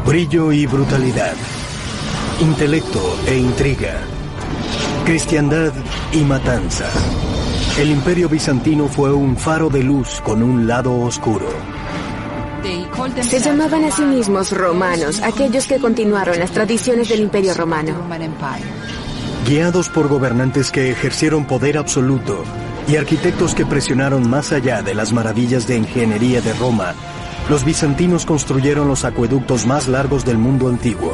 Brillo y brutalidad, intelecto e intriga, cristiandad y matanza. El Imperio Bizantino fue un faro de luz con un lado oscuro. Se llamaban a sí mismos romanos, aquellos que continuaron las tradiciones del Imperio Romano. Guiados por gobernantes que ejercieron poder absoluto y arquitectos que presionaron más allá de las maravillas de ingeniería de Roma, los bizantinos construyeron los acueductos más largos del mundo antiguo,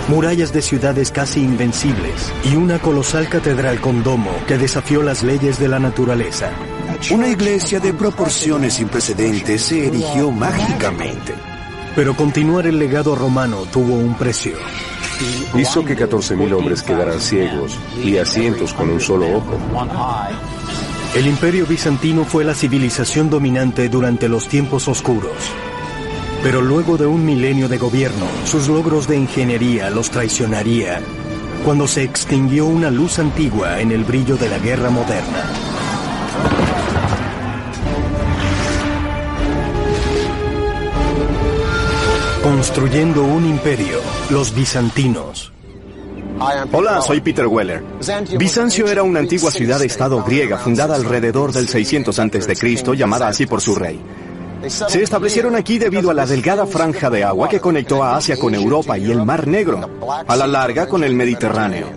murallas de ciudades casi invencibles y una colosal catedral con domo que desafió las leyes de la naturaleza. Una iglesia de proporciones sin precedentes se erigió mágicamente. Pero continuar el legado romano tuvo un precio. Hizo que 14.000 hombres quedaran ciegos y a cientos con un solo ojo. El Imperio Bizantino fue la civilización dominante durante los tiempos oscuros. Pero luego de un milenio de gobierno, sus logros de ingeniería los traicionaría cuando se extinguió una luz antigua en el brillo de la guerra moderna. Construyendo un imperio, los bizantinos. Hola, soy Peter Weller. Bizancio era una antigua ciudad-estado griega fundada alrededor del 600 a.C., llamada así por su rey. Se establecieron aquí debido a la delgada franja de agua que conectó a Asia con Europa y el Mar Negro, a la larga con el Mediterráneo.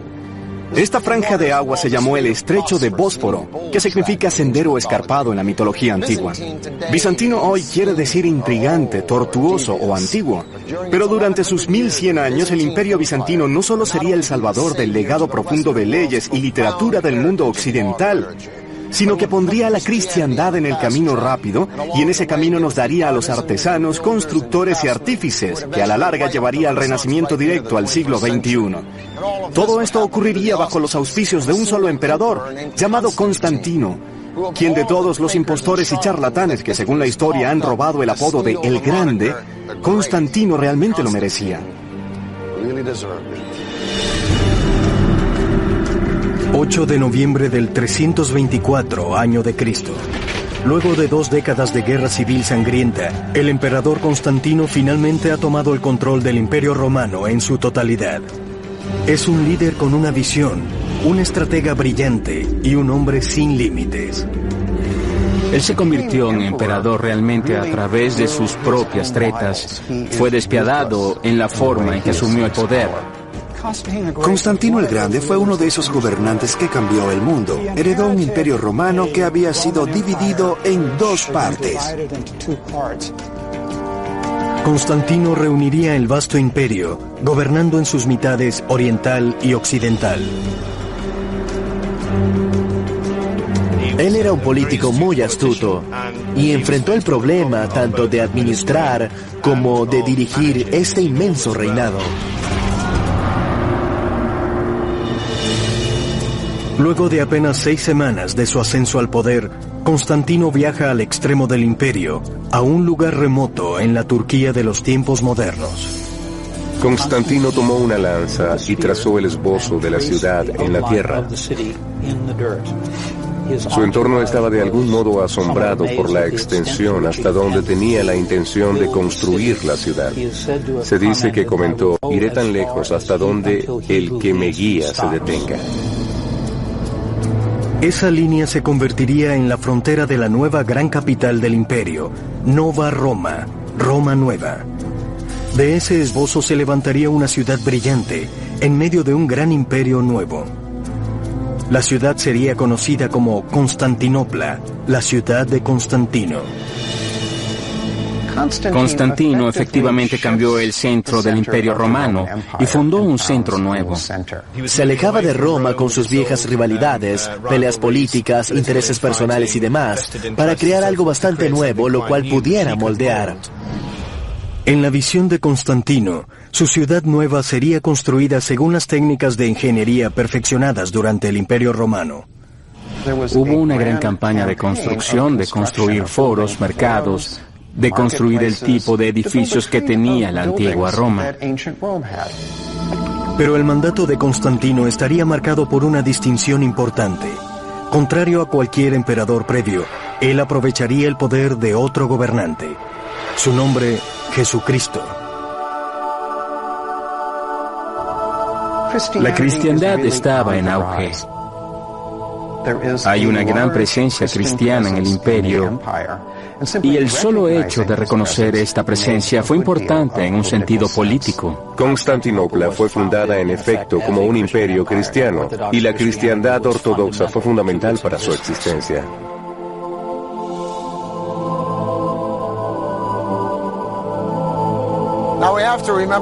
Esta franja de agua se llamó el Estrecho de Bósforo, que significa sendero escarpado en la mitología antigua. Bizantino hoy quiere decir intrigante, tortuoso o antiguo. Pero durante sus 1100 años, el Imperio Bizantino no solo sería el salvador del legado profundo de leyes y literatura del mundo occidental, sino que pondría a la cristiandad en el camino rápido, y en ese camino nos daría a los artesanos, constructores y artífices, que a la larga llevaría al renacimiento directo al siglo XXI. Todo esto ocurriría bajo los auspicios de un solo emperador, llamado Constantino, quien de todos los impostores y charlatanes que según la historia han robado el apodo de El Grande, Constantino realmente lo merecía. 8 de noviembre del 324 año de Cristo. Luego de 2 décadas de guerra civil sangrienta, el emperador Constantino finalmente ha tomado el control del Imperio Romano en su totalidad. Es un líder con una visión, un estratega brillante y un hombre sin límites. Él se convirtió en emperador realmente a través de sus propias tretas. Fue despiadado en la forma en que asumió el poder. Constantino el Grande fue uno de esos gobernantes que cambió el mundo. Heredó un imperio romano que había sido dividido en 2 partes. Constantino reuniría el vasto imperio, gobernando en sus mitades oriental y occidental. Él era un político muy astuto y enfrentó el problema tanto de administrar como de dirigir este inmenso reinado. Luego de apenas 6 semanas de su ascenso al poder, Constantino viaja al extremo del imperio, a un lugar remoto en la Turquía de los tiempos modernos. Constantino tomó una lanza y trazó el esbozo de la ciudad en la tierra. Su entorno estaba de algún modo asombrado por la extensión hasta donde tenía la intención de construir la ciudad. Se dice que comentó: iré tan lejos hasta donde el que me guía se detenga. Esa línea se convertiría en la frontera de la nueva gran capital del imperio, Nova Roma, Roma Nueva. De ese esbozo se levantaría una ciudad brillante, en medio de un gran imperio nuevo. La ciudad sería conocida como Constantinopla, la ciudad de Constantino. Constantino efectivamente cambió el centro del Imperio Romano y fundó un centro nuevo. Se alejaba de Roma con sus viejas rivalidades, peleas políticas, intereses personales y demás, para crear algo bastante nuevo, lo cual pudiera moldear. En la visión de Constantino, su ciudad nueva sería construida según las técnicas de ingeniería perfeccionadas durante el Imperio Romano. Hubo una gran campaña de construcción, de construir foros, mercados, de construir el tipo de edificios que tenía la antigua Roma. Pero el mandato de Constantino estaría marcado por una distinción importante. Contrario a cualquier emperador previo, él aprovecharía el poder de otro gobernante. Su nombre, Jesucristo. La cristiandad estaba en auge. Hay una gran presencia cristiana en el imperio, y el solo hecho de reconocer esta presencia fue importante en un sentido político. Constantinopla fue fundada en efecto como un imperio cristiano, y la cristiandad ortodoxa fue fundamental para su existencia.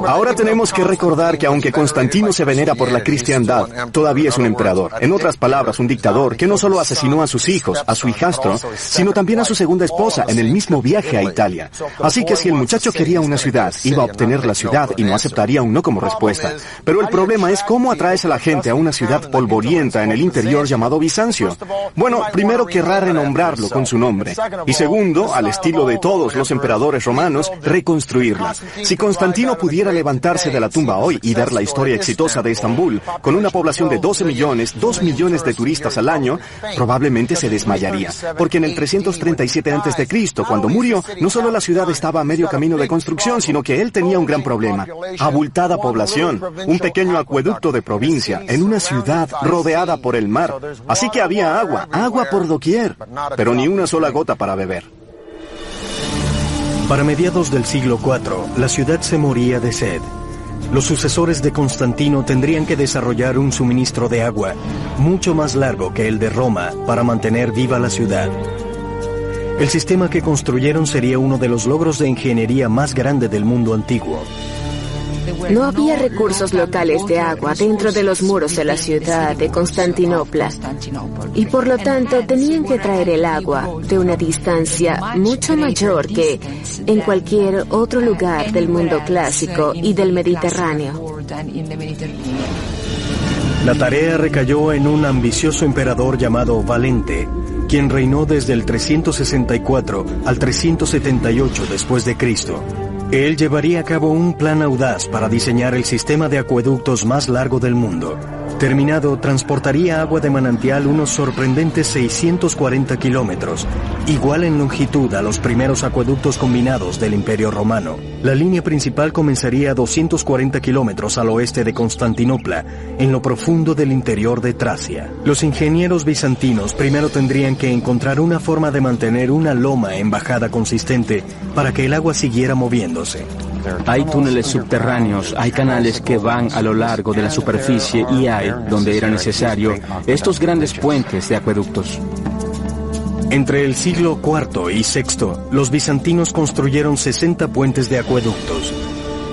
Ahora tenemos que recordar que aunque Constantino se venera por la cristiandad, todavía es un emperador. En otras palabras, un dictador que no solo asesinó a sus hijos, a su hijastro, sino también a su segunda esposa en el mismo viaje a Italia. Así que si el muchacho quería una ciudad, iba a obtener la ciudad y no aceptaría un no como respuesta. Pero el problema es cómo atraes a la gente a una ciudad polvorienta en el interior llamado Bizancio. Bueno, primero querrá renombrarlo con su nombre. Y segundo, al estilo de todos los emperadores romanos, reconstruirla. Si Constantino pudiera levantarse de la tumba hoy y ver la historia exitosa de Estambul, con una población de 12 millones, 2 millones de turistas al año, probablemente se desmayaría. Porque en el 337 a.C., cuando murió, no solo la ciudad estaba a medio camino de construcción, sino que él tenía un gran problema. Abultada población, un pequeño acueducto de provincia, en una ciudad rodeada por el mar. Así que había agua por doquier, pero ni una sola gota para beber. Para mediados del siglo IV, la ciudad se moría de sed. Los sucesores de Constantino tendrían que desarrollar un suministro de agua mucho más largo que el de Roma para mantener viva la ciudad. El sistema que construyeron sería uno de los logros de ingeniería más grande del mundo antiguo. No había recursos locales de agua dentro de los muros de la ciudad de Constantinopla, y por lo tanto tenían que traer el agua de una distancia mucho mayor que en cualquier otro lugar del mundo clásico y del Mediterráneo. La tarea recayó en un ambicioso emperador llamado Valente, quien reinó desde el 364 al 378 después de Cristo. Él llevaría a cabo un plan audaz para diseñar el sistema de acueductos más largo del mundo. Terminado, transportaría agua de manantial unos sorprendentes 640 kilómetros, igual en longitud a los primeros acueductos combinados del Imperio Romano. La línea principal comenzaría a 240 kilómetros al oeste de Constantinopla, en lo profundo del interior de Tracia. Los ingenieros bizantinos primero tendrían que encontrar una forma de mantener una loma en bajada consistente para que el agua siguiera moviéndose. Hay túneles subterráneos, hay canales que van a lo largo de la superficie y hay, donde era necesario, estos grandes puentes de acueductos. Entre el siglo IV y VI, los bizantinos construyeron 60 puentes de acueductos.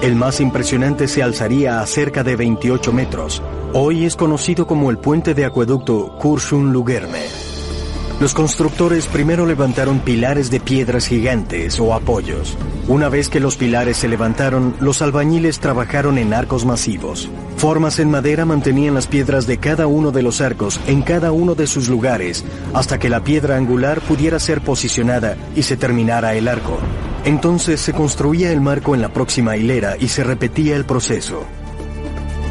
El más impresionante se alzaría a cerca de 28 metros. Hoy es conocido como el puente de acueducto Cursun-Lugerme. Los constructores primero levantaron pilares de piedras gigantes o apoyos. Una vez que los pilares se levantaron, los albañiles trabajaron en arcos masivos. Formas en madera mantenían las piedras de cada uno de los arcos en cada uno de sus lugares, hasta que la piedra angular pudiera ser posicionada y se terminara el arco. Entonces se construía el marco en la próxima hilera y se repetía el proceso.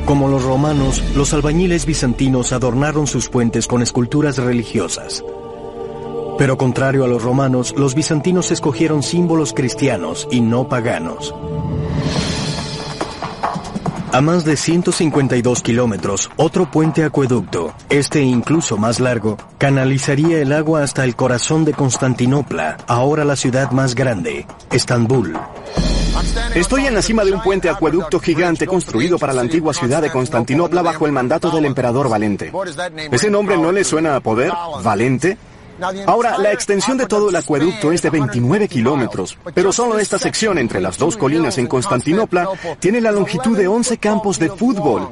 Como los romanos, los albañiles bizantinos adornaron sus puentes con esculturas religiosas. Pero contrario a los romanos, los bizantinos escogieron símbolos cristianos y no paganos. A más de 152 kilómetros, otro puente acueducto, este incluso más largo, canalizaría el agua hasta el corazón de Constantinopla, ahora la ciudad más grande, Estambul. Estoy en la cima de un puente acueducto gigante construido para la antigua ciudad de Constantinopla bajo el mandato del emperador Valente. ¿Ese nombre no le suena a poder? ¿Valente? Ahora, la extensión de todo el acueducto es de 29 kilómetros, pero solo esta sección entre las dos colinas en Constantinopla tiene la longitud de 11 campos de fútbol.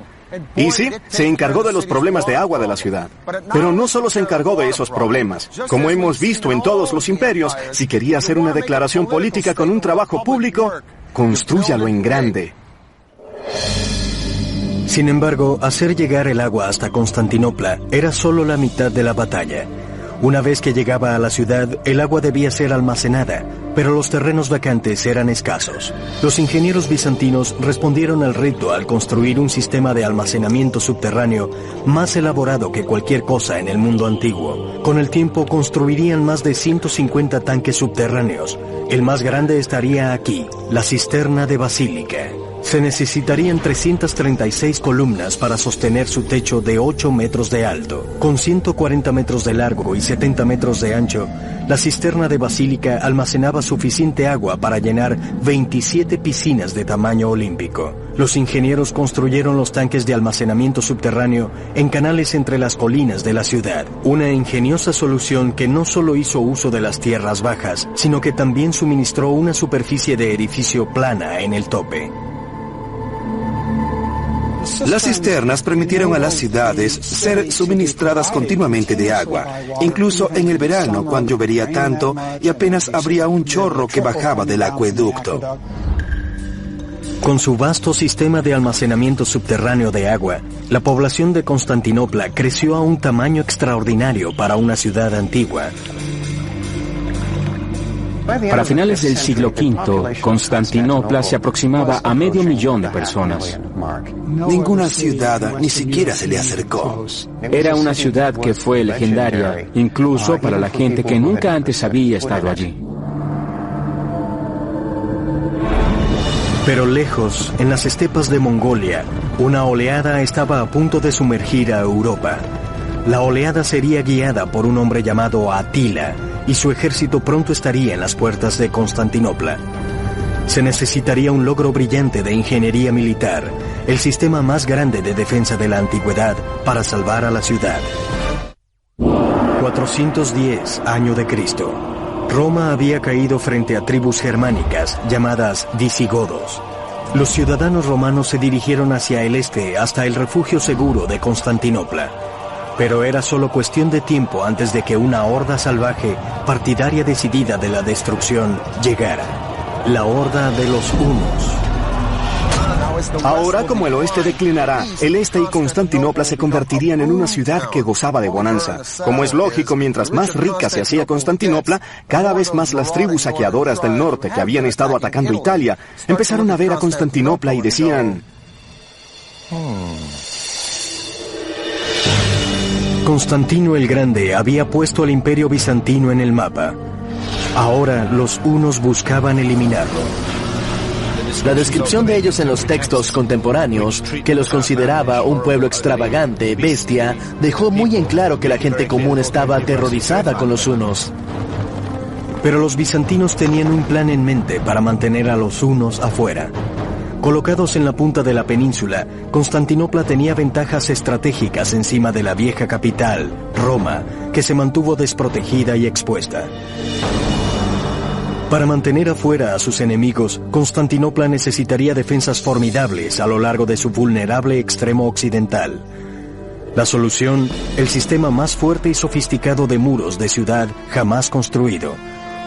Y sí, se encargó de los problemas de agua de la ciudad. Pero no solo se encargó de esos problemas. Como hemos visto en todos los imperios, si quería hacer una declaración política con un trabajo público, constrúyalo en grande. Sin embargo, hacer llegar el agua hasta Constantinopla era solo la mitad de la batalla. Una vez que llegaba a la ciudad, el agua debía ser almacenada, pero los terrenos vacantes eran escasos. Los ingenieros bizantinos respondieron al reto al construir un sistema de almacenamiento subterráneo más elaborado que cualquier cosa en el mundo antiguo. Con el tiempo construirían más de 150 tanques subterráneos. El más grande estaría aquí, la cisterna de Basílica. Se necesitarían 336 columnas para sostener su techo de 8 metros de alto. Con 140 metros de largo y 70 metros de ancho, la cisterna de Basílica almacenaba suficiente agua para llenar 27 piscinas de tamaño olímpico. Los ingenieros construyeron los tanques de almacenamiento subterráneo en canales entre las colinas de la ciudad. Una ingeniosa solución que no solo hizo uso de las tierras bajas, sino que también suministró una superficie de edificio plana en el tope. Las cisternas permitieron a las ciudades ser suministradas continuamente de agua, incluso en el verano cuando llovería tanto y apenas habría un chorro que bajaba del acueducto. Con su vasto sistema de almacenamiento subterráneo de agua, la población de Constantinopla creció a un tamaño extraordinario para una ciudad antigua. Para finales del siglo V, Constantinopla se aproximaba a 500.000 de personas. Ninguna ciudad ni siquiera se le acercó. Era una ciudad que fue legendaria, incluso para la gente que nunca antes había estado allí. Pero lejos, en las estepas de Mongolia, una oleada estaba a punto de sumergir a Europa. La oleada sería guiada por un hombre llamado Atila, y su ejército pronto estaría en las puertas de Constantinopla. Se necesitaría un logro brillante de ingeniería militar, el sistema más grande de defensa de la antigüedad, para salvar a la ciudad. 410 año de Cristo. Roma había caído frente a tribus germánicas llamadas visigodos. Los ciudadanos romanos se dirigieron hacia el este hasta el refugio seguro de Constantinopla. Pero era solo cuestión de tiempo antes de que una horda salvaje, partidaria decidida de la destrucción, llegara. La horda de los hunos. Ahora, como el oeste declinará, el este y Constantinopla se convertirían en una ciudad que gozaba de bonanza. Como es lógico, mientras más rica se hacía Constantinopla, cada vez más las tribus saqueadoras del norte que habían estado atacando Italia empezaron a ver a Constantinopla y decían: Constantino el Grande había puesto al Imperio Bizantino en el mapa. Ahora los hunos buscaban eliminarlo. La descripción de ellos en los textos contemporáneos, que los consideraba un pueblo extravagante, bestia, dejó muy en claro que la gente común estaba aterrorizada con los hunos. Pero los bizantinos tenían un plan en mente para mantener a los hunos afuera. Colocados en la punta de la península, Constantinopla tenía ventajas estratégicas encima de la vieja capital, Roma, que se mantuvo desprotegida y expuesta. Para mantener afuera a sus enemigos, Constantinopla necesitaría defensas formidables a lo largo de su vulnerable extremo occidental. La solución, el sistema más fuerte y sofisticado de muros de ciudad jamás construido.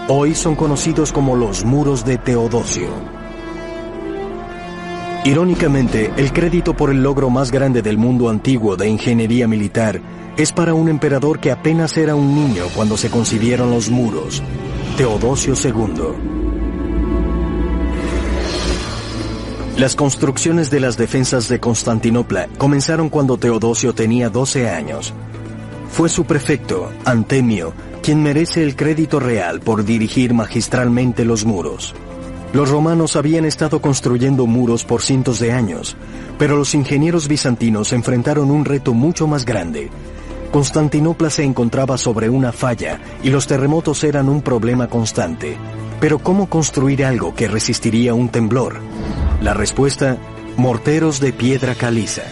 Hoy son conocidos como los muros de Teodosio. Irónicamente, el crédito por el logro más grande del mundo antiguo de ingeniería militar es para un emperador que apenas era un niño cuando se concibieron los muros, Teodosio II. Las construcciones de las defensas de Constantinopla comenzaron cuando Teodosio tenía 12 años. Fue su prefecto, Antemio, quien merece el crédito real por dirigir magistralmente los muros. Los romanos habían estado construyendo muros por cientos de años, pero los ingenieros bizantinos enfrentaron un reto mucho más grande. Constantinopla se encontraba sobre una falla y los terremotos eran un problema constante. Pero ¿cómo construir algo que resistiría un temblor? La respuesta: morteros de piedra caliza.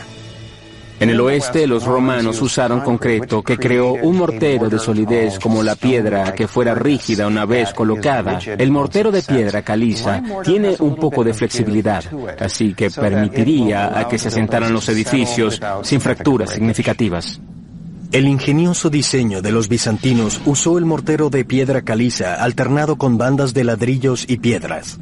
En el oeste, los romanos usaron concreto que creó un mortero de solidez como la piedra que fuera rígida una vez colocada. El mortero de piedra caliza tiene un poco de flexibilidad, así que permitiría a que se asentaran los edificios sin fracturas significativas. El ingenioso diseño de los bizantinos usó el mortero de piedra caliza alternado con bandas de ladrillos y piedras.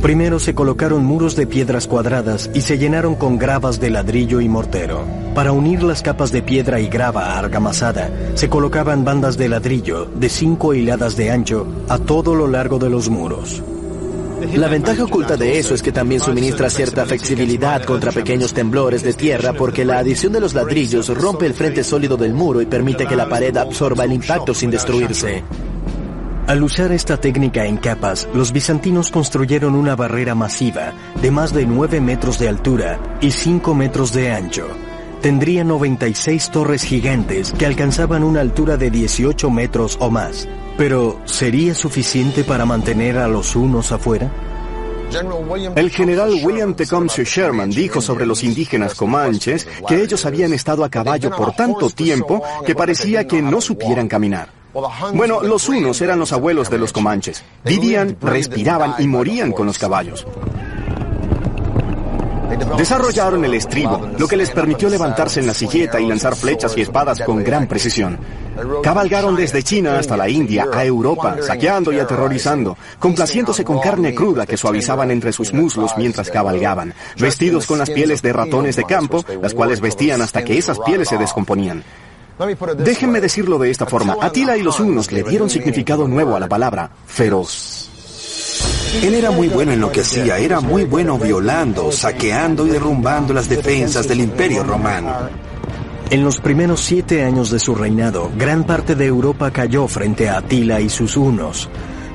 Primero se colocaron muros de piedras cuadradas y se llenaron con gravas de ladrillo y mortero. Para unir las capas de piedra y grava argamazada, se colocaban bandas de ladrillo de 5 hiladas de ancho a todo lo largo de los muros. La ventaja oculta de eso es que también suministra cierta flexibilidad contra pequeños temblores de tierra porque la adición de los ladrillos rompe el frente sólido del muro y permite que la pared absorba el impacto sin destruirse. Al usar esta técnica en capas, los bizantinos construyeron una barrera masiva de más de 9 metros de altura y 5 metros de ancho. Tendría 96 torres gigantes que alcanzaban una altura de 18 metros o más. Pero, ¿sería suficiente para mantener a los hunos afuera? El general William Tecumseh Sherman dijo sobre los indígenas comanches que ellos habían estado a caballo por tanto tiempo que parecía que no supieran caminar. Bueno, los hunos eran los abuelos de los comanches. Vivían, respiraban y morían con los caballos. Desarrollaron el estribo, lo que les permitió levantarse en la silleta y lanzar flechas y espadas con gran precisión. Cabalgaron desde China hasta la India, a Europa, saqueando y aterrorizando, complaciéndose con carne cruda que suavizaban entre sus muslos mientras cabalgaban, vestidos con las pieles de ratones de campo, las cuales vestían hasta que esas pieles se descomponían. Déjenme decirlo de esta forma, Atila y los hunos le dieron significado nuevo a la palabra feroz. Él era muy bueno en lo que hacía, era muy bueno violando, saqueando y derrumbando las defensas del Imperio Romano. En los primeros 7 años de su reinado, gran parte de Europa cayó frente a Atila y sus hunos.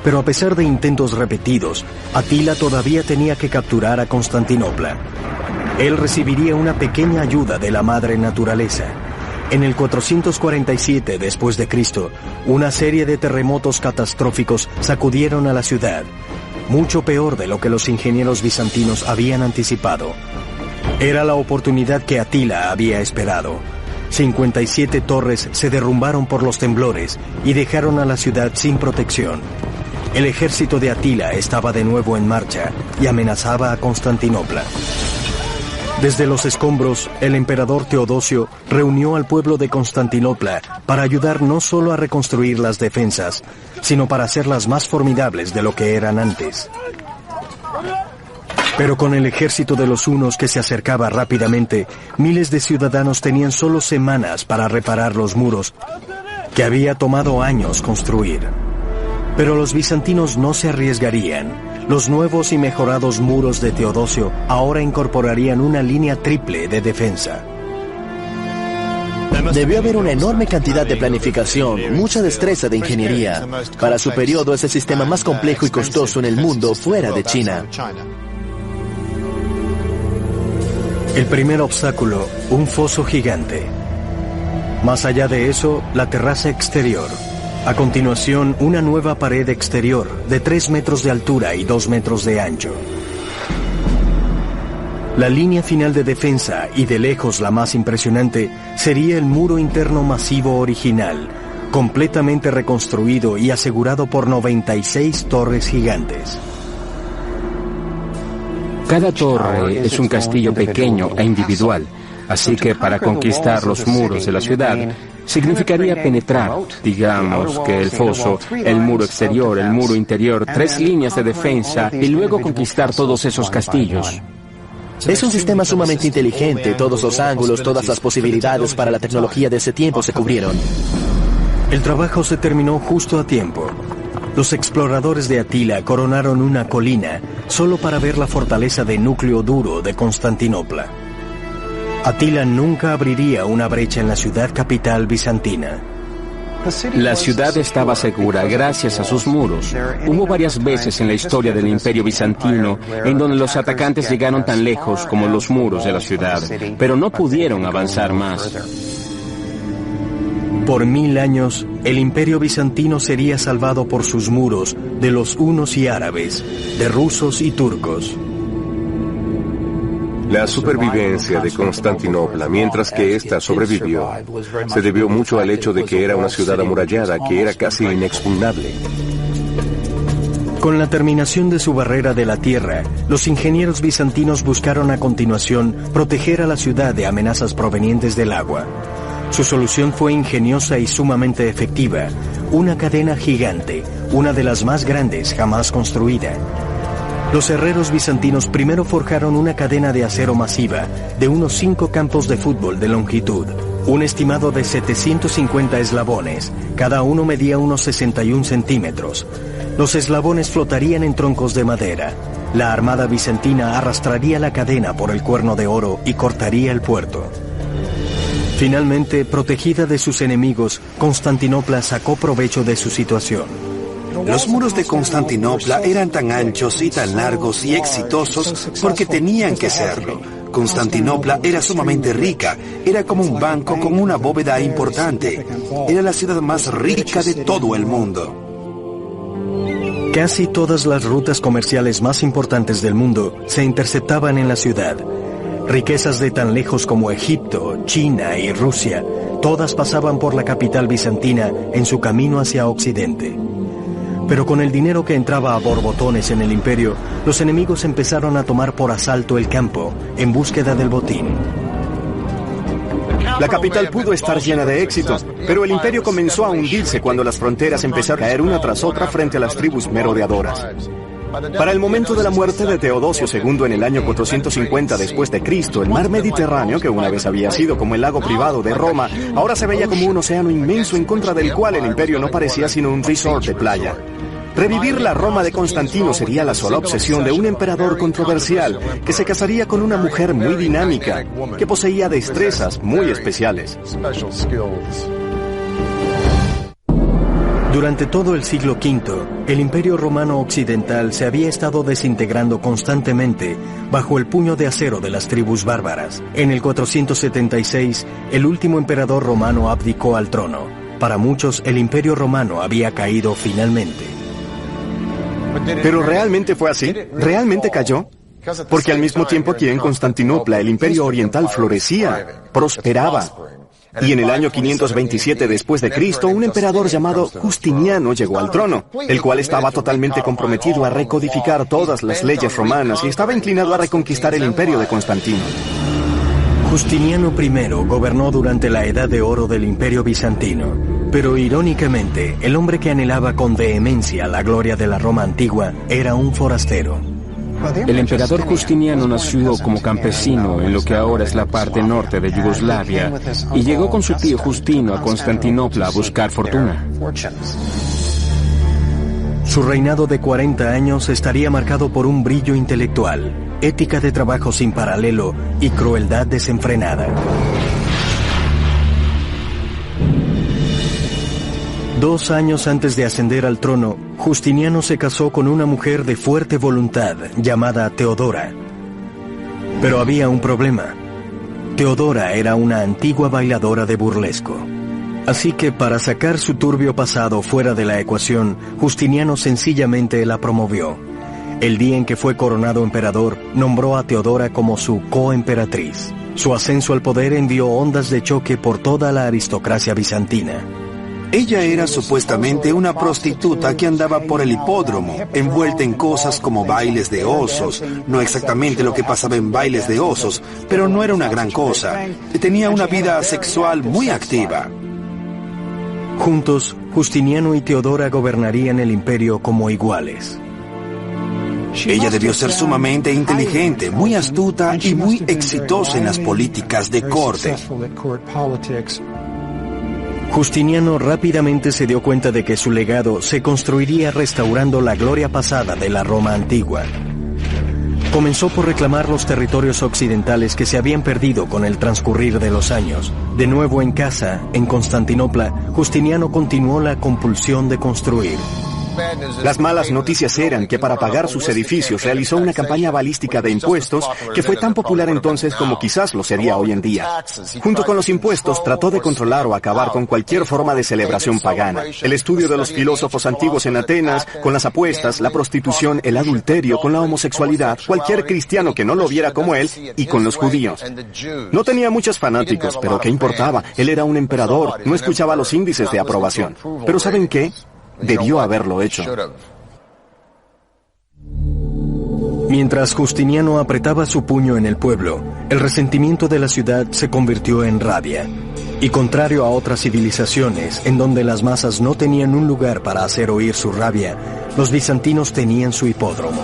Pero a pesar de intentos repetidos, Atila todavía tenía que capturar a Constantinopla. Él recibiría una pequeña ayuda de la madre naturaleza. En el 447 después de Cristo, una serie de terremotos catastróficos sacudieron a la ciudad, mucho peor de lo que los ingenieros bizantinos habían anticipado. Era la oportunidad que Atila había esperado. 57 torres se derrumbaron por los temblores y dejaron a la ciudad sin protección. El ejército de Atila estaba de nuevo en marcha y amenazaba a Constantinopla. Desde los escombros, el emperador Teodosio reunió al pueblo de Constantinopla para ayudar no solo a reconstruir las defensas, sino para hacerlas más formidables de lo que eran antes. Pero con el ejército de los hunos que se acercaba rápidamente, miles de ciudadanos tenían solo semanas para reparar los muros que había tomado años construir. Pero los bizantinos no se arriesgarían. Los nuevos y mejorados muros de Teodosio ahora incorporarían una línea triple de defensa. Debió haber una enorme cantidad de planificación, mucha destreza de ingeniería. Para su periodo es el sistema más complejo y costoso en el mundo fuera de China. El primer obstáculo, un foso gigante. Más allá de eso, la terraza exterior. A continuación, una nueva pared exterior de 3 metros de altura y 2 metros de ancho. La línea final de defensa, y de lejos la más impresionante, sería el muro interno masivo original, completamente reconstruido y asegurado por 96 torres gigantes. Cada torre es un castillo pequeño e individual, así que para conquistar los muros de la ciudad, significaría penetrar, digamos que el foso, el muro exterior, el muro interior, 3 líneas de defensa y luego conquistar todos esos castillos. Es un sistema sumamente inteligente, todos los ángulos, todas las posibilidades para la tecnología de ese tiempo se cubrieron. El trabajo se terminó justo a tiempo. Los exploradores de Atila coronaron una colina solo para ver la fortaleza de núcleo duro de Constantinopla. Atila nunca abriría una brecha en la ciudad capital bizantina. La ciudad estaba segura gracias a sus muros. Hubo varias veces en la historia del Imperio Bizantino en donde los atacantes llegaron tan lejos como los muros de la ciudad, pero no pudieron avanzar más. Por 1000 años, el Imperio Bizantino sería salvado por sus muros de los hunos y árabes, de rusos y turcos. La supervivencia de Constantinopla, mientras que ésta sobrevivió, se debió mucho al hecho de que era una ciudad amurallada que era casi inexpugnable. Con la terminación de su barrera de la tierra, los ingenieros bizantinos buscaron a continuación proteger a la ciudad de amenazas provenientes del agua. Su solución fue ingeniosa y sumamente efectiva, una cadena gigante, una de las más grandes jamás construida. Los herreros bizantinos primero forjaron una cadena de acero masiva de unos 5 campos de fútbol de longitud, un estimado de 750 eslabones, cada uno medía unos 61 centímetros. Los eslabones flotarían en troncos de madera. La armada bizantina arrastraría la cadena por el cuerno de oro y cortaría el puerto. Finalmente, protegida de sus enemigos, Constantinopla sacó provecho de su situación. Los muros de Constantinopla eran tan anchos y tan largos y exitosos porque tenían que serlo. Constantinopla era sumamente rica, era como un banco con una bóveda importante. Era la ciudad más rica de todo el mundo. Casi todas las rutas comerciales más importantes del mundo se interceptaban en la ciudad. Riquezas de tan lejos como Egipto, China y Rusia, todas pasaban por la capital bizantina en su camino hacia Occidente. Pero con el dinero que entraba a borbotones en el imperio, los enemigos empezaron a tomar por asalto el campo en búsqueda del botín. La capital pudo estar llena de éxito, pero el imperio comenzó a hundirse cuando las fronteras empezaron a caer una tras otra frente a las tribus merodeadoras. Para el momento de la muerte de Teodosio II en el año 450 después de Cristo, el mar Mediterráneo, que una vez había sido como el lago privado de Roma, ahora se veía como un océano inmenso en contra del cual el imperio no parecía sino un resort de playa. Revivir la Roma de Constantino sería la sola obsesión de un emperador controversial que se casaría con una mujer muy dinámica, que poseía destrezas muy especiales. Durante todo el siglo V, el Imperio Romano Occidental se había estado desintegrando constantemente bajo el puño de acero de las tribus bárbaras. En el 476, el último emperador romano abdicó al trono. Para muchos, el Imperio Romano había caído finalmente. ¿Pero realmente fue así? ¿Realmente cayó? Porque al mismo tiempo aquí en Constantinopla el Imperio Oriental florecía, prosperaba. Y en el año 527 después de Cristo, un emperador llamado Justiniano llegó al trono, el cual estaba totalmente comprometido a recodificar todas las leyes romanas y estaba inclinado a reconquistar el imperio de Constantino. Justiniano I gobernó durante la Edad de Oro del Imperio Bizantino, pero irónicamente, el hombre que anhelaba con vehemencia la gloria de la Roma antigua era un forastero. El emperador Justiniano nació como campesino en lo que ahora es la parte norte de Yugoslavia y llegó con su tío Justino a Constantinopla a buscar fortuna. Su reinado de 40 años estaría marcado por un brillo intelectual, ética de trabajo sin paralelo y crueldad desenfrenada. 2 años antes de ascender al trono, Justiniano se casó con una mujer de fuerte voluntad llamada Teodora. Pero había un problema. Teodora era una antigua bailadora de burlesco. Así que para sacar su turbio pasado fuera de la ecuación, Justiniano sencillamente la promovió. El día en que fue coronado emperador, nombró a Teodora como su coemperatriz. Su ascenso al poder envió ondas de choque por toda la aristocracia bizantina. Ella era supuestamente una prostituta que andaba por el hipódromo, envuelta en cosas como bailes de osos. No exactamente lo que pasaba en bailes de osos, pero no era una gran cosa. Tenía una vida sexual muy activa. Juntos, Justiniano y Teodora gobernarían el imperio como iguales. Ella debió ser sumamente inteligente, muy astuta y muy exitosa en las políticas de corte. Justiniano rápidamente se dio cuenta de que su legado se construiría restaurando la gloria pasada de la Roma antigua. Comenzó por reclamar los territorios occidentales que se habían perdido con el transcurrir de los años. De nuevo en casa, en Constantinopla, Justiniano continuó la compulsión de construir. Las malas noticias eran que para pagar sus edificios realizó una campaña balística de impuestos que fue tan popular entonces como quizás lo sería hoy en día. Junto con los impuestos trató de controlar o acabar con cualquier forma de celebración pagana. El estudio de los filósofos antiguos en Atenas, con las apuestas, la prostitución, el adulterio, con la homosexualidad, cualquier cristiano que no lo viera como él, y con los judíos. No tenía muchos fanáticos, pero ¿qué importaba? Él era un emperador, no escuchaba los índices de aprobación. Pero ¿saben qué? Debió haberlo hecho. Mientras Justiniano apretaba su puño en el pueblo, el resentimiento de la ciudad se convirtió en rabia. Y contrario a otras civilizaciones, en donde las masas no tenían un lugar para hacer oír su rabia, los bizantinos tenían su hipódromo.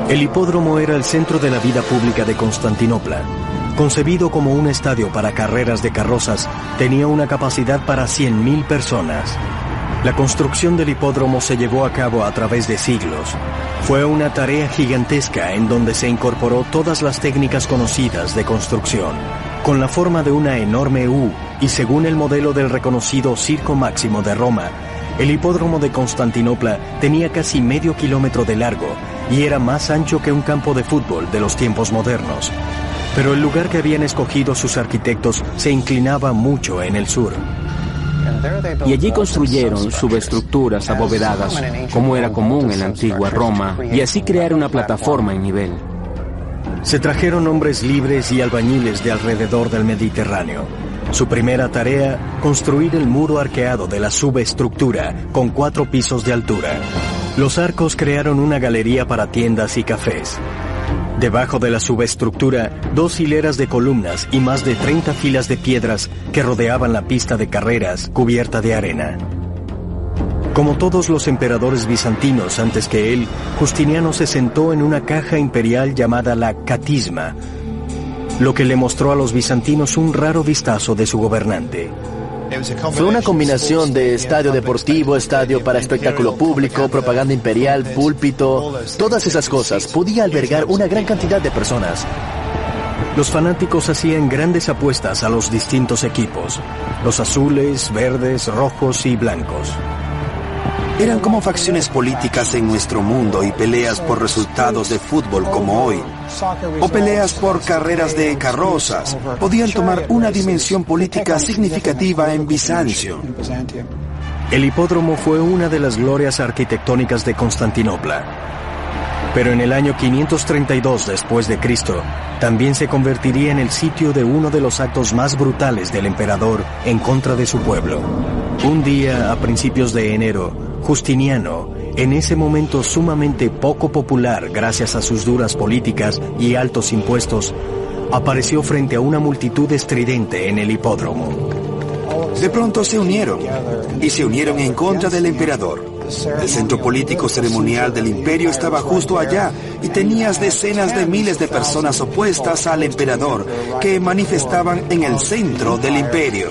El hipódromo era el centro de la vida pública de Constantinopla. Concebido como un estadio para carreras de carrozas, tenía una capacidad para 100.000 personas. La construcción del hipódromo se llevó a cabo a través de siglos. Fue una tarea gigantesca en donde se incorporó todas las técnicas conocidas de construcción. Con la forma de una enorme U y según el modelo del reconocido Circo Máximo de Roma, El hipódromo de Constantinopla tenía casi medio kilómetro de largo y era más ancho que un campo de fútbol de los tiempos modernos. Pero el lugar que habían escogido sus arquitectos se inclinaba mucho en el sur. Y allí construyeron subestructuras abovedadas, como era común en la antigua Roma, y así crear una plataforma en nivel. Se trajeron hombres libres y albañiles de alrededor del Mediterráneo. Su primera tarea, construir el muro arqueado de la subestructura, con 4 pisos de altura. Los arcos crearon una galería para tiendas y cafés. Debajo de la subestructura, 2 hileras de columnas y más de 30 filas de piedras que rodeaban la pista de carreras cubierta de arena. Como todos los emperadores bizantinos antes que él, Justiniano se sentó en una caja imperial llamada la catisma, lo que le mostró a los bizantinos un raro vistazo de su gobernante. Fue una combinación de estadio deportivo, estadio para espectáculo público, propaganda imperial, púlpito, todas esas cosas. Podía albergar una gran cantidad de personas. Los fanáticos hacían grandes apuestas a los distintos equipos, los azules, verdes, rojos y blancos. Eran como facciones políticas en nuestro mundo y peleas por resultados de fútbol como hoy, o peleas por carreras de carrozas, podían tomar una dimensión política significativa en Bizancio. El hipódromo fue una de las glorias arquitectónicas de Constantinopla. Pero en el año 532 después de Cristo, también se convertiría en el sitio de uno de los actos más brutales del emperador en contra de su pueblo. Un día, a principios de enero, Justiniano, en ese momento sumamente poco popular gracias a sus duras políticas y altos impuestos, apareció frente a una multitud estridente en el hipódromo. De pronto se unieron en contra del emperador. El centro político ceremonial del imperio estaba justo allá y tenías decenas de miles de personas opuestas al emperador que manifestaban en el centro del imperio.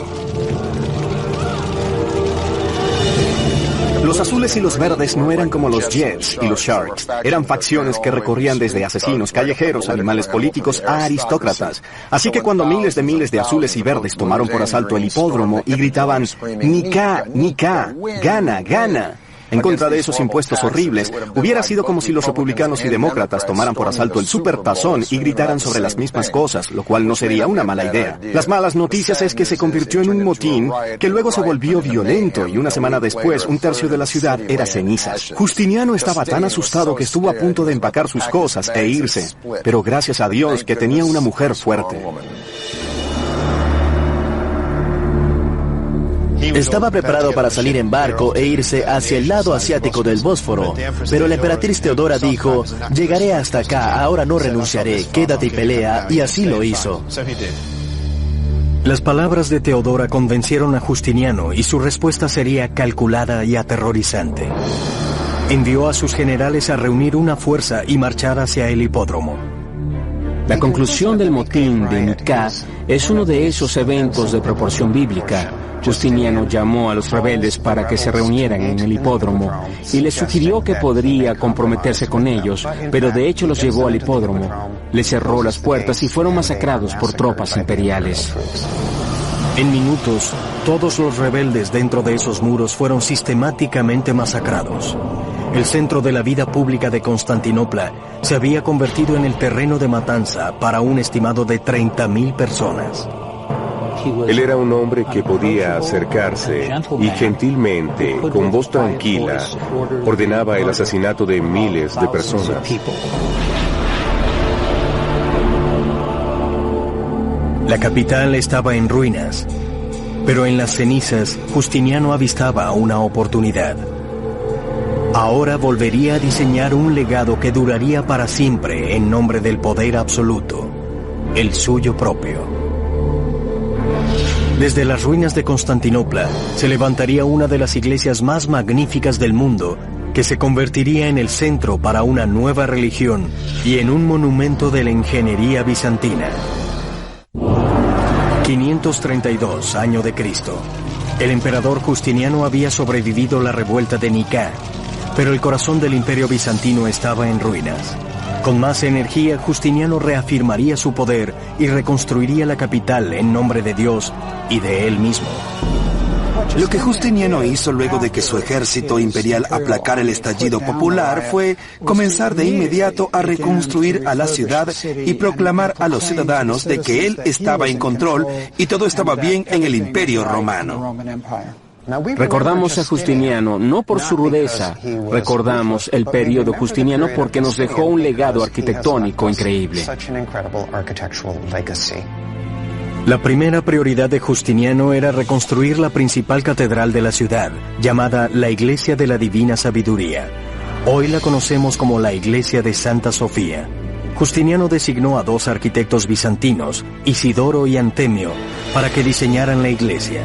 Los azules y los verdes no eran como los Jets y los Sharks. Eran facciones que recorrían desde asesinos, callejeros, animales políticos a aristócratas. Así que cuando miles de azules y verdes tomaron por asalto el hipódromo y gritaban «Nika, Nika, gana, gana», en contra de esos impuestos horribles, hubiera sido como si los republicanos y demócratas tomaran por asalto el supertazón y gritaran sobre las mismas cosas, lo cual no sería una mala idea. Las malas noticias es que se convirtió en un motín que luego se volvió violento y una semana después un tercio de la ciudad era cenizas. Justiniano estaba tan asustado que estuvo a punto de empacar sus cosas e irse, pero gracias a Dios que tenía una mujer fuerte. Estaba preparado para salir en barco e irse hacia el lado asiático del Bósforo, pero la emperatriz Teodora dijo, llegaré hasta acá, ahora no renunciaré, quédate y pelea, y así lo hizo. Las palabras de Teodora convencieron a Justiniano y su respuesta sería calculada y aterrorizante. Envió a sus generales a reunir una fuerza y marchar hacia el hipódromo. La conclusión del motín de Nika es uno de esos eventos de proporción bíblica. Justiniano llamó a los rebeldes para que se reunieran en el hipódromo y les sugirió que podría comprometerse con ellos, pero de hecho los llevó al hipódromo, les cerró las puertas y fueron masacrados por tropas imperiales. En minutos, todos los rebeldes dentro de esos muros fueron sistemáticamente masacrados. El centro de la vida pública de Constantinopla se había convertido en el terreno de matanza para un estimado de 30.000 personas. Él era un hombre que podía acercarse y gentilmente, con voz tranquila, ordenaba el asesinato de miles de personas. La capital estaba en ruinas, pero en las cenizas Justiniano avistaba una oportunidad. Ahora volvería a diseñar un legado que duraría para siempre en nombre del poder absoluto, el suyo propio. Desde las ruinas de Constantinopla se levantaría una de las iglesias más magníficas del mundo, que se convertiría en el centro para una nueva religión y en un monumento de la ingeniería bizantina. 532, año de Cristo. El emperador Justiniano había sobrevivido la revuelta de Nika, pero el corazón del imperio bizantino estaba en ruinas. Con más energía, Justiniano reafirmaría su poder y reconstruiría la capital en nombre de Dios y de él mismo. Lo que Justiniano hizo luego de que su ejército imperial aplacara el estallido popular fue comenzar de inmediato a reconstruir a la ciudad y proclamar a los ciudadanos de que él estaba en control y todo estaba bien en el Imperio Romano. Recordamos a Justiniano no por su rudeza, recordamos el periodo justiniano porque nos dejó un legado arquitectónico increíble. La primera prioridad de Justiniano era reconstruir la principal catedral de la ciudad, llamada la Iglesia de la Divina Sabiduría. Hoy la conocemos como la Iglesia de Santa Sofía. Justiniano designó a 2 arquitectos bizantinos, Isidoro y Antemio, para que diseñaran la iglesia.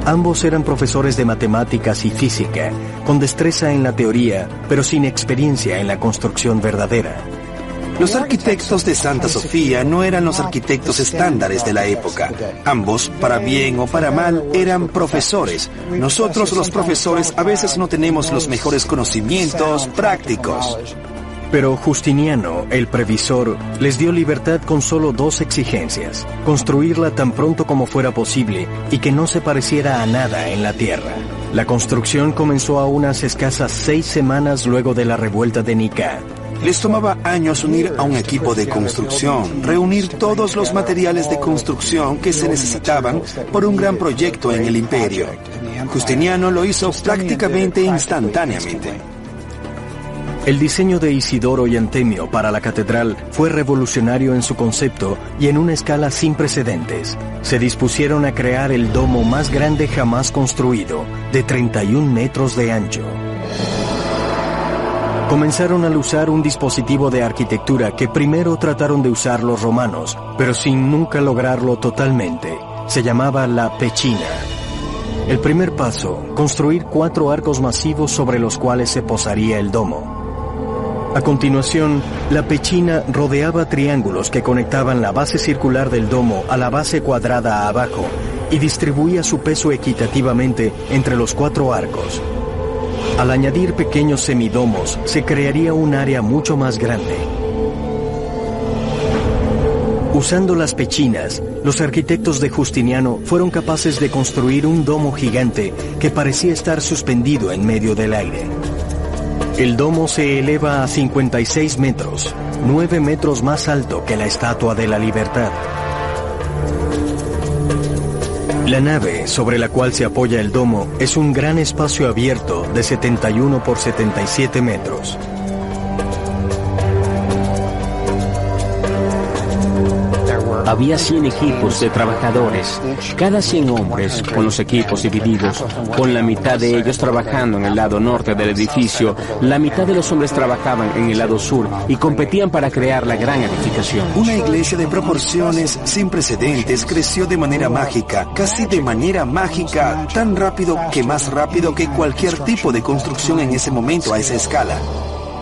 Ambos eran profesores de matemáticas y física, con destreza en la teoría, pero sin experiencia en la construcción verdadera. Los arquitectos de Santa Sofía no eran los arquitectos estándares de la época. Ambos, para bien o para mal, eran profesores. Nosotros, los profesores, a veces no tenemos los mejores conocimientos prácticos. Pero Justiniano, el previsor, les dio libertad con solo 2 exigencias: construirla tan pronto como fuera posible y que no se pareciera a nada en la tierra. La construcción comenzó a unas escasas 6 semanas luego de la revuelta de Nicea. Les tomaba años unir a un equipo de construcción, reunir todos los materiales de construcción que se necesitaban por un gran proyecto en el imperio. Justiniano lo hizo prácticamente instantáneamente. El diseño de Isidoro y Antemio para la catedral fue revolucionario en su concepto y en una escala sin precedentes. Se dispusieron a crear el domo más grande jamás construido, de 31 metros de ancho. Comenzaron al usar un dispositivo de arquitectura que primero trataron de usar los romanos, pero sin nunca lograrlo totalmente. Se llamaba la pechina. El primer paso, construir 4 arcos masivos sobre los cuales se posaría el domo. A continuación, la pechina rodeaba triángulos que conectaban la base circular del domo a la base cuadrada abajo y distribuía su peso equitativamente entre los 4 arcos. Al añadir pequeños semidomos, se crearía un área mucho más grande. Usando las pechinas, los arquitectos de Justiniano fueron capaces de construir un domo gigante que parecía estar suspendido en medio del aire. El domo se eleva a 56 metros, 9 metros más alto que la Estatua de la Libertad. La nave sobre la cual se apoya el domo es un gran espacio abierto de 71 por 77 metros. Había 100 equipos de trabajadores, cada 100 hombres con los equipos divididos, con la mitad de ellos trabajando en el lado norte del edificio, la mitad de los hombres trabajaban en el lado sur y competían para crear la gran edificación. Una iglesia de proporciones sin precedentes creció de manera mágica, casi de manera mágica, tan rápido que más rápido que cualquier tipo de construcción en ese momento a esa escala.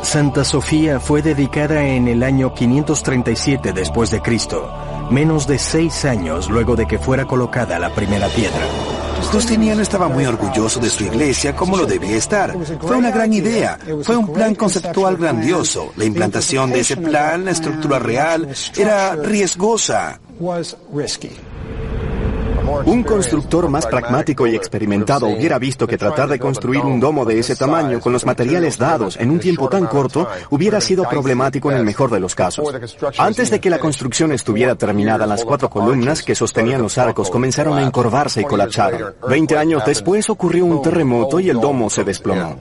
Santa Sofía fue dedicada en el año 537 después de Cristo, menos de 6 años luego de que fuera colocada la primera piedra. Justiniano estaba muy orgulloso de su iglesia, como lo debía estar. Fue una gran idea, fue un plan conceptual grandioso. La implantación de ese plan, la estructura real, era riesgosa. Un constructor más pragmático y experimentado hubiera visto que tratar de construir un domo de ese tamaño con los materiales dados en un tiempo tan corto hubiera sido problemático en el mejor de los casos. Antes de que la construcción estuviera terminada, las 4 columnas que sostenían los arcos comenzaron a encorvarse y colapsaron. 20 años después ocurrió un terremoto y el domo se desplomó.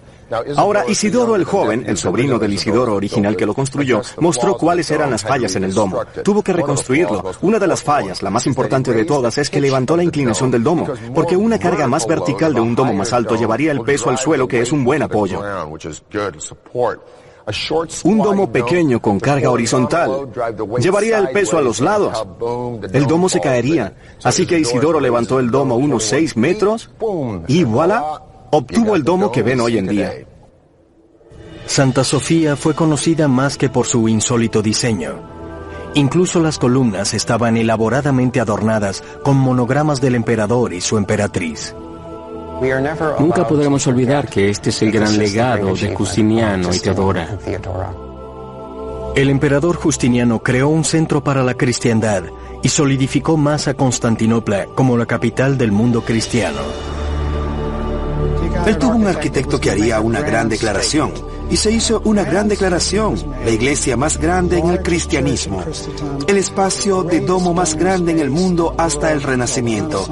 Ahora, Isidoro el joven, el sobrino del Isidoro original que lo construyó, mostró cuáles eran las fallas en el domo. Tuvo que reconstruirlo. Una de las fallas, la más importante de todas, es que levantó la inclinación del domo, porque una carga más vertical de un domo más alto llevaría el peso al suelo, que es un buen apoyo. Un domo pequeño con carga horizontal llevaría el peso a los lados. El domo se caería. Así que Isidoro levantó el domo unos 6 metros y ¡voilà! Obtuvo el domo que ven hoy en día. Santa Sofía fue conocida más que por su insólito diseño. Incluso las columnas estaban elaboradamente adornadas con monogramas del emperador y su emperatriz. Nunca podremos olvidar que este es el gran legado de Justiniano y Teodora. El emperador Justiniano creó un centro para la cristiandad y solidificó más a Constantinopla como la capital del mundo cristiano. Él tuvo un arquitecto que haría una gran declaración, y se hizo una gran declaración, la iglesia más grande en el cristianismo, el espacio de domo más grande en el mundo hasta el Renacimiento.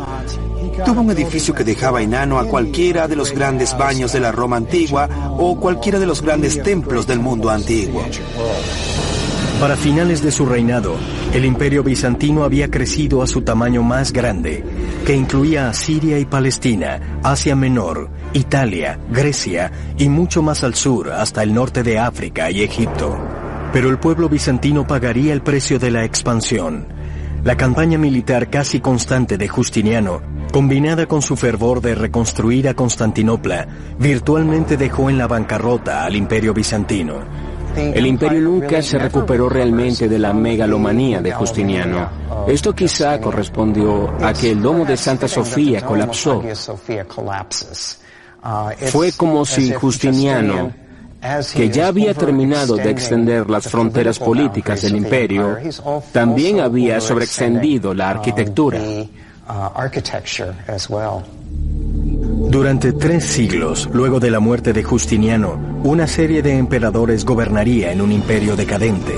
Tuvo un edificio que dejaba enano a cualquiera de los grandes baños de la Roma antigua o cualquiera de los grandes templos del mundo antiguo. Para finales de su reinado, el imperio bizantino había crecido a su tamaño más grande, que incluía a Siria y Palestina, Asia Menor, Italia, Grecia y mucho más al sur, hasta el norte de África y Egipto. Pero el pueblo bizantino pagaría el precio de la expansión. La campaña militar casi constante de Justiniano, combinada con su fervor de reconstruir a Constantinopla, virtualmente dejó en la bancarrota al imperio bizantino. El imperio nunca se recuperó realmente de la megalomanía de Justiniano. Esto quizá correspondió a que el domo de Santa Sofía colapsó. Fue como si Justiniano, que ya había terminado de extender las fronteras políticas del imperio, también había sobreextendido la arquitectura. Durante 3 siglos, luego de la muerte de Justiniano, una serie de emperadores gobernaría en un imperio decadente.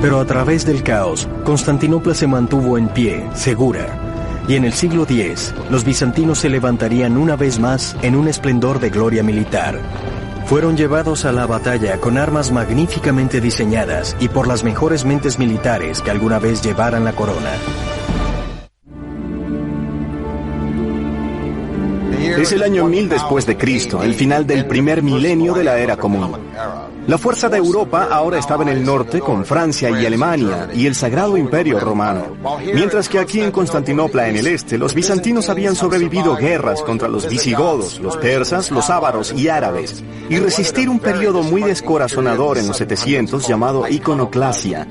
Pero a través del caos, Constantinopla se mantuvo en pie, segura. Y en el siglo X, los bizantinos se levantarían una vez más en un esplendor de gloria militar. Fueron llevados a la batalla con armas magníficamente diseñadas y por las mejores mentes militares que alguna vez llevaran la corona. Es el año 1000 después de Cristo, el final del primer milenio de la era común. La fuerza de Europa ahora estaba en el norte con Francia y Alemania y el Sagrado Imperio Romano. Mientras que aquí en Constantinopla, en el este, los bizantinos habían sobrevivido guerras contra los visigodos, los persas, los ávaros y árabes, y resistir un periodo muy descorazonador en los 700 llamado iconoclasia,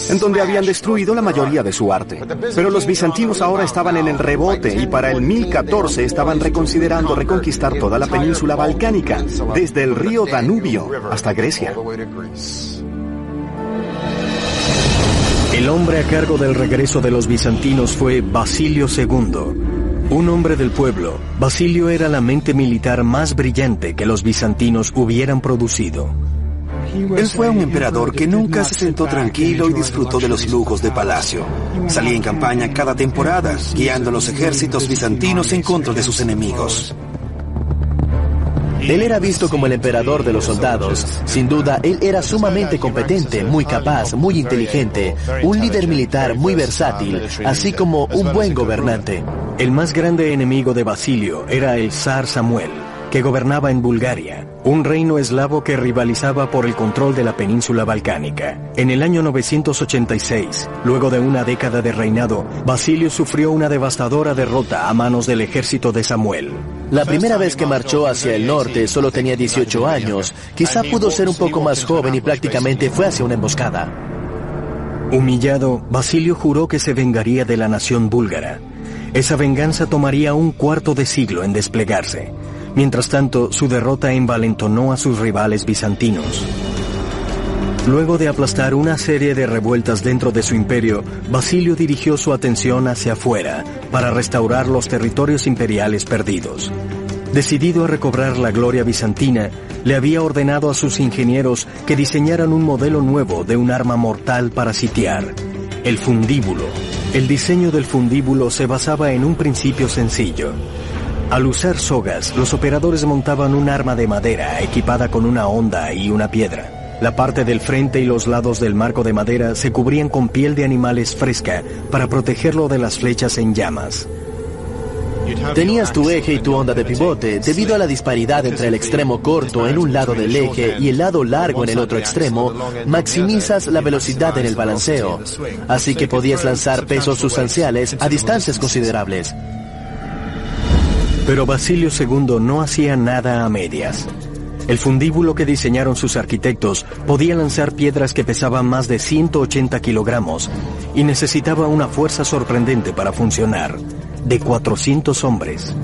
en donde habían destruido la mayoría de su arte. Pero los bizantinos ahora estaban en el rebote y para el 1014 estaban reconsiderando reconquistar toda la península balcánica, desde el río Danubio hasta Grecia. El hombre a cargo del regreso de los bizantinos fue Basilio II. Un hombre del pueblo, Basilio era la mente militar más brillante que los bizantinos hubieran producido. Él fue un emperador que nunca se sentó tranquilo y disfrutó de los lujos de palacio. Salía en campaña cada temporada, guiando a los ejércitos bizantinos en contra de sus enemigos. Él era visto como el emperador de los soldados. Sin duda, él era sumamente competente, muy capaz, muy inteligente, un líder militar muy versátil, así como un buen gobernante. El más grande enemigo de Basilio era el zar Samuel, que gobernaba en Bulgaria, un reino eslavo que rivalizaba por el control de la península balcánica. En el año 986, luego de una década de reinado, Basilio sufrió una devastadora derrota a manos del ejército de Samuel. La primera vez que marchó hacia el norte solo tenía 18 años, quizá pudo ser un poco más joven y prácticamente fue hacia una emboscada. Humillado, Basilio juró que se vengaría de la nación búlgara. Esa venganza tomaría un cuarto de siglo en desplegarse. Mientras tanto, su derrota envalentonó a sus rivales bizantinos. Luego de aplastar una serie de revueltas dentro de su imperio, Basilio dirigió su atención hacia afuera para restaurar los territorios imperiales perdidos. Decidido a recobrar la gloria bizantina, le había ordenado a sus ingenieros que diseñaran un modelo nuevo de un arma mortal para sitiar: el fundíbulo. El diseño del fundíbulo se basaba en un principio sencillo. Al usar sogas, los operadores montaban un arma de madera equipada con una honda y una piedra. La parte del frente y los lados del marco de madera se cubrían con piel de animales fresca para protegerlo de las flechas en llamas. Tenías tu eje y tu onda de pivote. Debido a la disparidad entre el extremo corto en un lado del eje y el lado largo en el otro extremo, maximizas la velocidad en el balanceo. Así que podías lanzar pesos sustanciales a distancias considerables. Pero Basilio II no hacía nada a medias. El fundíbulo que diseñaron sus arquitectos podía lanzar piedras que pesaban más de 180 kilogramos y necesitaba una fuerza sorprendente para funcionar, de 400 hombres.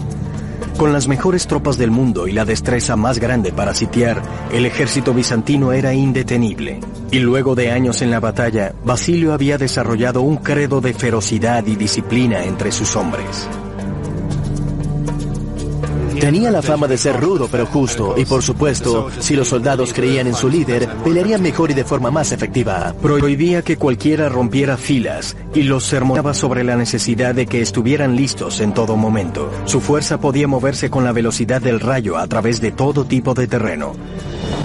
Con las mejores tropas del mundo y la destreza más grande para sitiar, el ejército bizantino era indetenible. Y luego de años en la batalla, Basilio había desarrollado un credo de ferocidad y disciplina entre sus hombres. Tenía la fama de ser rudo pero justo, y por supuesto, si los soldados creían en su líder, pelearían mejor y de forma más efectiva. Prohibía que cualquiera rompiera filas y los sermonaba sobre la necesidad de que estuvieran listos en todo momento. Su fuerza podía moverse con la velocidad del rayo a través de todo tipo de terreno.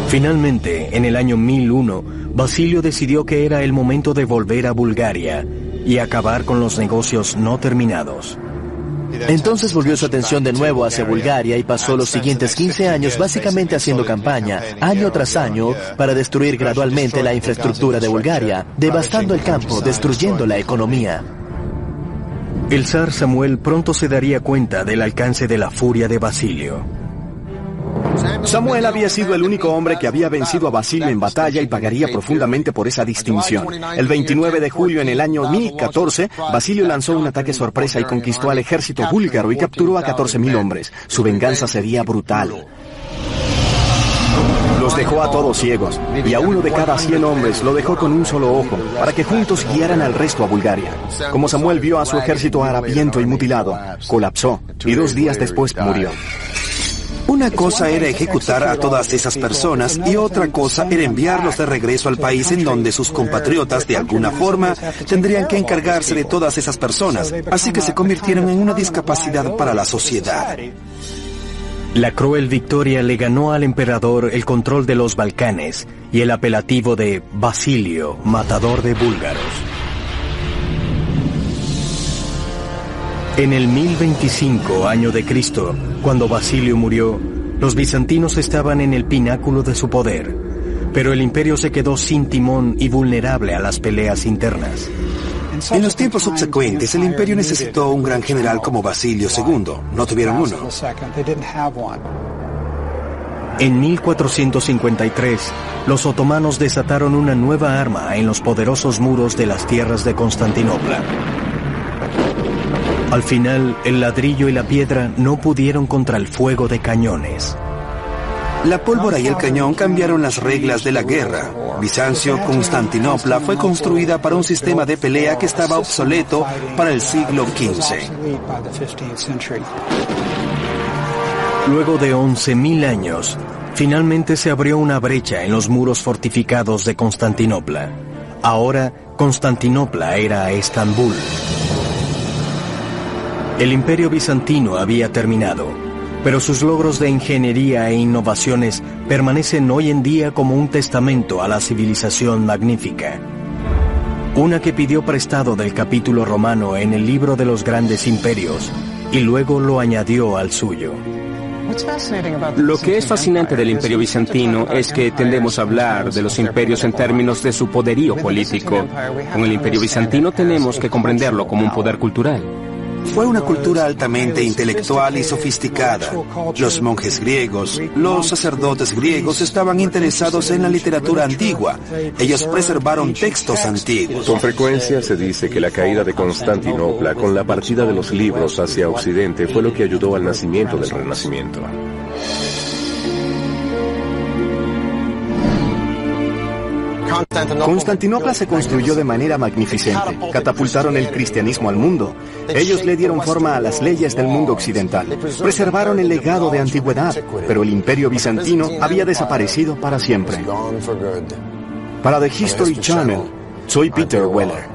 Finalmente, en el año 1001, Basilio decidió que era el momento de volver a Bulgaria y acabar con los negocios no terminados. Entonces volvió su atención de nuevo hacia Bulgaria y pasó los siguientes 15 años básicamente haciendo campaña, año tras año, para destruir gradualmente la infraestructura de Bulgaria, devastando el campo, destruyendo la economía. El zar Samuel pronto se daría cuenta del alcance de la furia de Basilio. Samuel había sido el único hombre que había vencido a Basilio en batalla y pagaría profundamente por esa distinción. El 29 de julio en el año 1014, Basilio lanzó un ataque sorpresa y conquistó al ejército búlgaro y capturó a 14.000 hombres. Su venganza sería brutal. Los dejó a todos ciegos, y a uno de cada 100 hombres lo dejó con un solo ojo, para que juntos guiaran al resto a Bulgaria. Como Samuel vio a su ejército harapiento y mutilado, colapsó, y 2 días después murió. Una cosa era ejecutar a todas esas personas y otra cosa era enviarlos de regreso al país en donde sus compatriotas de alguna forma tendrían que encargarse de todas esas personas, así que se convirtieron en una discapacidad para la sociedad. La cruel victoria le ganó al emperador el control de los Balcanes y el apelativo de Basilio, matador de búlgaros. En el 1025 año de Cristo, cuando Basilio murió, los bizantinos estaban en el pináculo de su poder, pero el imperio se quedó sin timón y vulnerable a las peleas internas. En los tiempos subsecuentes, el imperio necesitó un gran general como Basilio II. No tuvieron uno. En 1453, los otomanos desataron una nueva arma en los poderosos muros de las tierras de Constantinopla. Al final, el ladrillo y la piedra no pudieron contra el fuego de cañones. La pólvora y el cañón cambiaron las reglas de la guerra. Bizancio-Constantinopla fue construida para un sistema de pelea que estaba obsoleto para el siglo XV. Luego de 11.000 años, finalmente se abrió una brecha en los muros fortificados de Constantinopla. Ahora, Constantinopla era Estambul. El imperio bizantino había terminado, pero sus logros de ingeniería e innovaciones permanecen hoy en día como un testamento a la civilización magnífica. Una que pidió prestado del capítulo romano en el libro de los grandes imperios y luego lo añadió al suyo. Lo que es fascinante del Imperio Bizantino es que tendemos a hablar de los imperios en términos de su poderío político. Con el Imperio Bizantino tenemos que comprenderlo como un poder cultural. Fue una cultura altamente intelectual y sofisticada. Los monjes griegos, los sacerdotes griegos estaban interesados en la literatura antigua. Ellos preservaron textos antiguos. Con frecuencia se dice que la caída de Constantinopla con la partida de los libros hacia Occidente fue lo que ayudó al nacimiento del Renacimiento. Constantinopla se construyó de manera magnificente. Catapultaron el cristianismo al mundo. Ellos le dieron forma a las leyes del mundo occidental. Preservaron el legado de antigüedad, pero el imperio bizantino había desaparecido para siempre. Para The History Channel, soy Peter Weller.